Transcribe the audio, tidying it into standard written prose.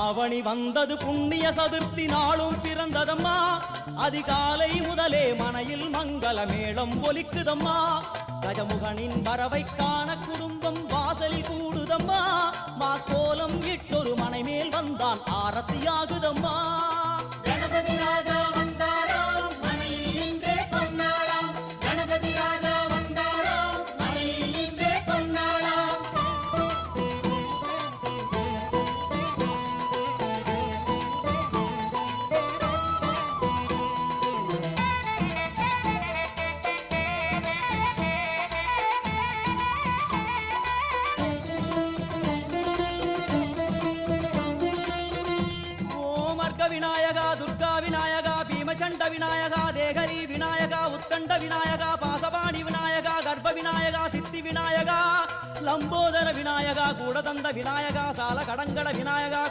ஆவணி வந்தது புண்ணிய சதுர்த்தி நாளும் பிறந்ததம்மா அதிகாலை முதலே மனையில் மங்கள மேளம் ஒலிக்குதம்மா கஜமுகனின் வரவை காண குடும்பம் வாசலில் கூடுதம்மா மா கோலம் இட்டொரு மனை மேல் வந்தான் ஆரத்தியாகுதம்மா கணபதி ராஜா வந்தாராம் மனையில் இன்றே பொன்னாளாம் கணபதி ராஜா வந்தாராம் மனையில் இன்றே பொன்னாளாம் விநாயகா துர்கா விநாயகா பீமச்சண்ட விநாயகா தேகரி விநாயகா உத்கண்ட விநாயகா பாசபாணி விநாயகா கர்ப்ப விநாயகா சித்தி விநாயகா லம்போதர விநாயகா கூடதந்த விநாயகா சால கடங்கட விநாயகா